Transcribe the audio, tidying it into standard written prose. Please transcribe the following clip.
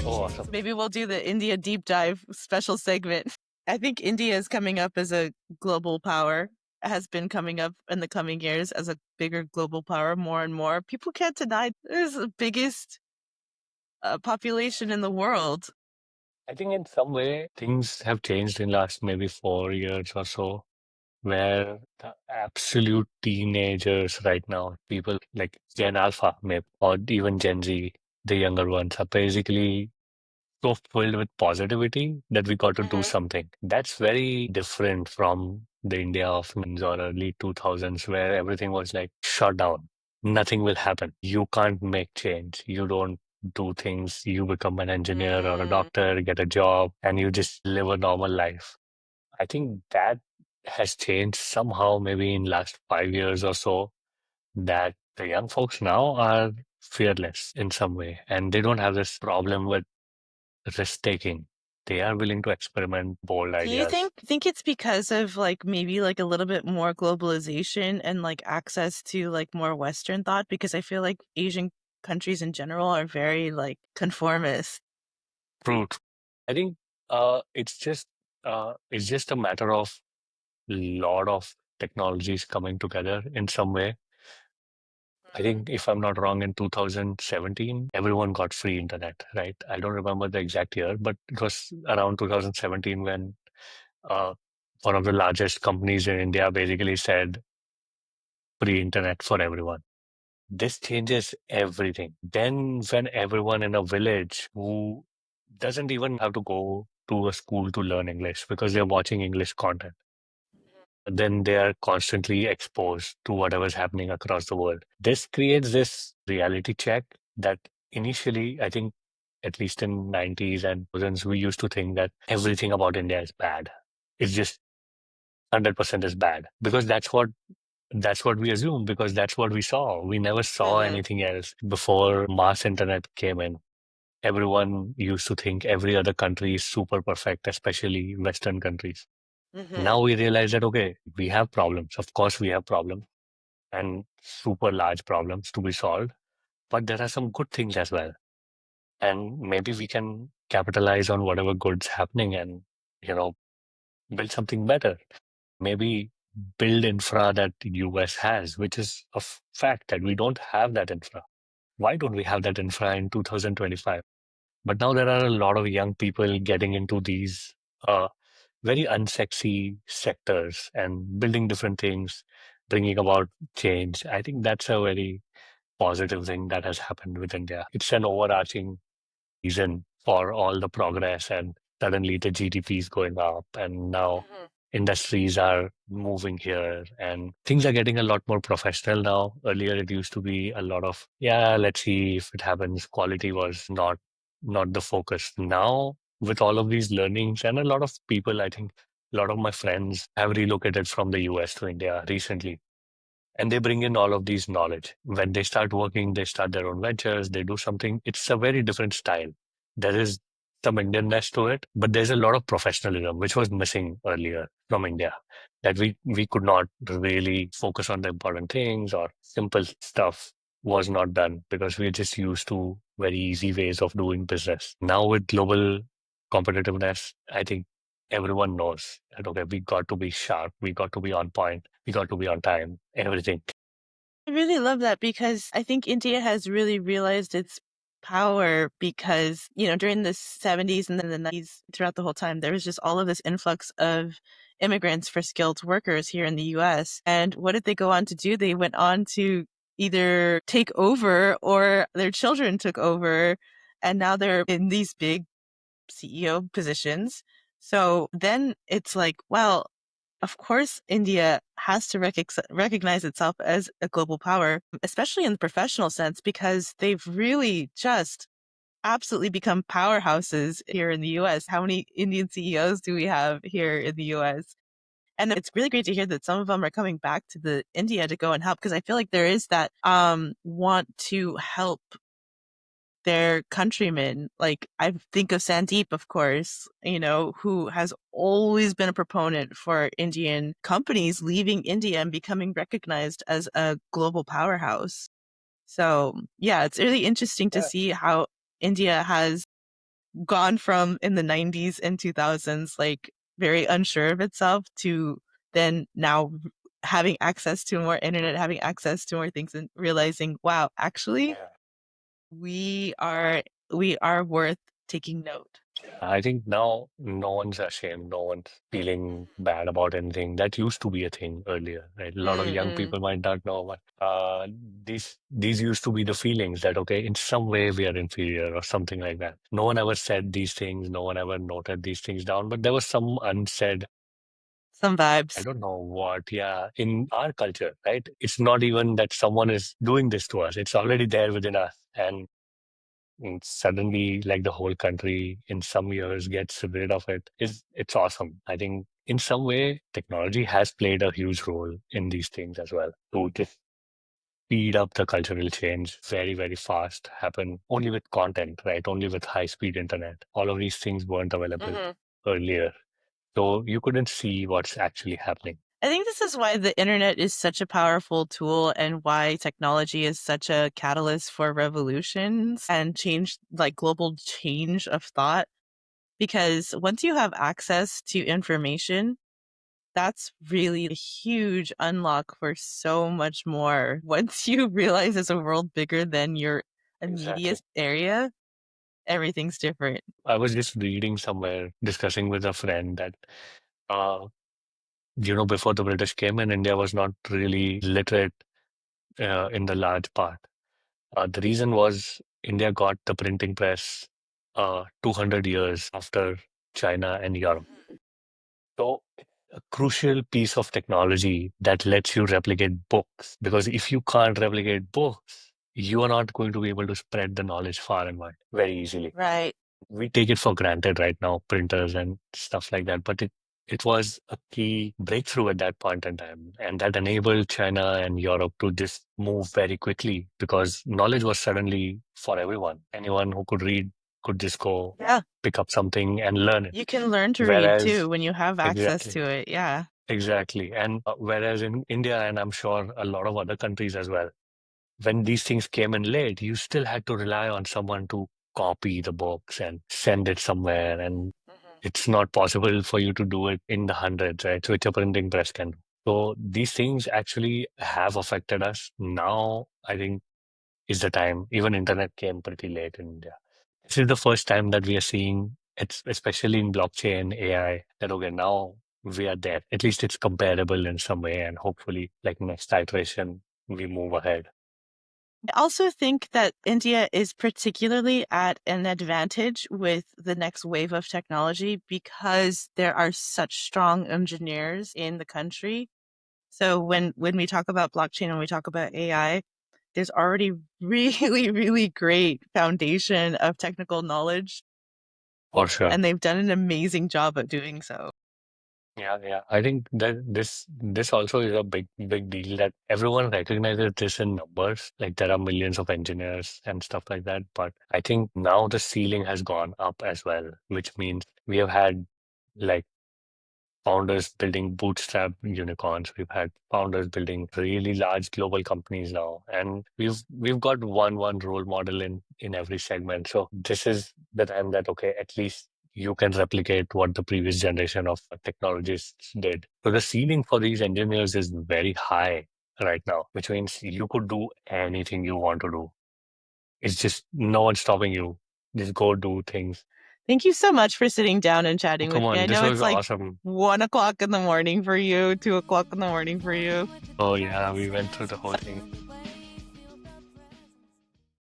Oh, awesome. Maybe we'll do the India deep dive special segment. I think India is coming up as a global power, has been coming up in the coming years as a bigger global power more and more. People can't deny it is the biggest population in the world. I think in some way things have changed in last maybe 4 years or so, where the absolute teenagers right now, people like Gen Alpha, maybe, or even Gen Z, the younger ones, are basically so filled with positivity that we got to do something. That's very different from the India of or early 2000s, where everything was like shut down. Nothing will happen. You can't make change. You don't do things. You become an engineer or a doctor, get a job, and you just live a normal life. I think that has changed somehow, maybe in last 5 years or so, that the young folks now are fearless in some way, and they don't have this problem with risk taking. They are willing to experiment bold Do you ideas. think it's because of like maybe like a little bit more globalization and like access to like more Western thought? Because I feel like Asian countries in general are very like conformist. Truth. I think it's just a matter of lot of technologies coming together in some way. I think if I'm not wrong, in 2017, everyone got free internet, right? I don't remember the exact year, but it was around 2017 when uh, one of the largest companies in India basically said free internet for everyone. This changes everything. Then, when everyone in a village who doesn't even have to go to a school to learn English because they're watching English content, then they are constantly exposed to whatever's happening across the world. This creates this reality check that initially, I think, at least in 90s and 2000s, we used to think that everything about India is bad. It's just 100% is bad because that's what we assume because that's what we saw. We never saw anything else before mass internet came in. Everyone used to think every other country is super perfect, especially Western countries. Now we realize that, okay, we have problems. Of course, we have problems and super large problems to be solved, but there are some good things as well. And maybe we can capitalize on whatever good's happening and, you know, build something better. Maybe build infra that the US has, which is a fact that we don't have that infra. Why don't we have that infra in 2025? But now there are a lot of young people getting into these very unsexy sectors and building different things, bringing about change. I think that's a very positive thing that has happened with India. It's an overarching reason for all the progress, and suddenly the GDP is going up, and now industries are moving here, and things are getting a lot more professional now. Earlier, it used to be a lot of, yeah, let's see if it happens. Quality was not the focus. Now, with all of these learnings, and a lot of people, I think a lot of my friends have relocated from the US to India recently, and they bring in all of these knowledge. When they start working, they start their own ventures, they do something. It's a very different style. There is some Indianness to it, but there's a lot of professionalism, which was missing earlier from India, that we could not really focus on the important things, or simple stuff was not done because we're just used to very easy ways of doing business. Now with global competitiveness, I think everyone knows that, okay, we got to be sharp, we got to be on point, we got to be on time, everything. I really love that because I think India has really realized its power because, you know, during the 70s and then the 90s, throughout the whole time, there was just all of this influx of immigrants for skilled workers here in the US. And what did they go on to do? They went on to either take over or their children took over. And now they're in these big CEO positions. So then it's like, well, of course, India has to recognize itself as a global power, especially in the professional sense, because they've really just absolutely become powerhouses here in the US. How many Indian CEOs do we have here in the US? And it's really great to hear that some of them are coming back to the India to go and help, because I feel like there is that want to help their countrymen. Like I think of Sandeep, of course, you know, who has always been a proponent for Indian companies leaving India and becoming recognized as a global powerhouse. So yeah, it's really interesting to Yeah. see how India has gone from in the 90s and 2000s, like very unsure of itself, to then now having access to more internet, having access to more things, and realizing, wow, actually, Yeah. we are we are worth taking note. I think now no one's ashamed, no one's feeling bad about anything. That used to be a thing earlier, right? A lot of young Mm-mm. people might not know, but these used to be the feelings that okay, in some way we are inferior or something like that. No one ever said these things, no one ever noted these things down, but there was some unsaid, Some I vibes. don't know what, yeah, in our culture, right? It's not even that someone is doing this to us. It's already there within us. And suddenly like the whole country in some years gets rid of it is it's awesome. I think in some way technology has played a huge role in these things as well to just speed up the cultural change very very fast happen only with content, right? Only with high speed internet. All of these things weren't available Mhm. earlier, so you couldn't see what's actually happening. I think this is why the internet is such a powerful tool and why technology is such a catalyst for revolutions and change, like global change of thought. Because once you have access to information, that's really a huge unlock for so much more. Once you realize there's a world bigger than your Exactly. immediate area, everything's different. I was just reading somewhere discussing with a friend that uh, before the British came in, India was not really literate in the large part. The reason was India got the printing press 200 years after China and Europe. So, a crucial piece of technology that lets you replicate books, because if you can't replicate books, you are not going to be able to spread the knowledge far and wide very easily. Right. We take it for granted right now, printers and stuff like that, but it was a key breakthrough at that point in time, and that enabled China and Europe to just move very quickly because knowledge was suddenly for everyone. Anyone who could read could just go Yeah. pick up something and learn it. You can learn to read Whereas, too when you have access exactly, to it. Yeah. exactly, and whereas in India, and I'm sure a lot of other countries as well, when these things came in late, you still had to rely on someone to copy the books and send it somewhere. And Mhm. it's not possible for you to do it in the hundreds, right? Which a printing press can do. So these things actually have affected us. Now, I think is the time. Even internet came pretty late in India. This is the first time that we are seeing it's especially in blockchain AI that okay, now we are there. At least it's comparable in some way, and hopefully, like next iteration, we move ahead. I also think that India is particularly at an advantage with the next wave of technology because there are such strong engineers in the country. So when we talk about blockchain and we talk about AI, there's already really, really great foundation of technical knowledge, For sure. and they've done an amazing job at doing so. Yeah, yeah. I think that this also is a big deal that everyone recognizes this in numbers. Like there are millions of engineers and stuff like that. But I think now the ceiling has gone up as well, which means we have had like founders building bootstrap unicorns. We've had founders building really large global companies now, and we've got one role model in every segment. So this is the time that okay, at least you can replicate what the previous generation of technologists did. So the ceiling for these engineers is very high right now, which means you could do anything you want to do. It's just no one's stopping you. Just go do things. Thank you so much for sitting down and chatting Come with me. I on, this know was it's like awesome. 1 o'clock in the morning for you, 2 o'clock in the morning for you. Oh yeah, we went through the whole thing.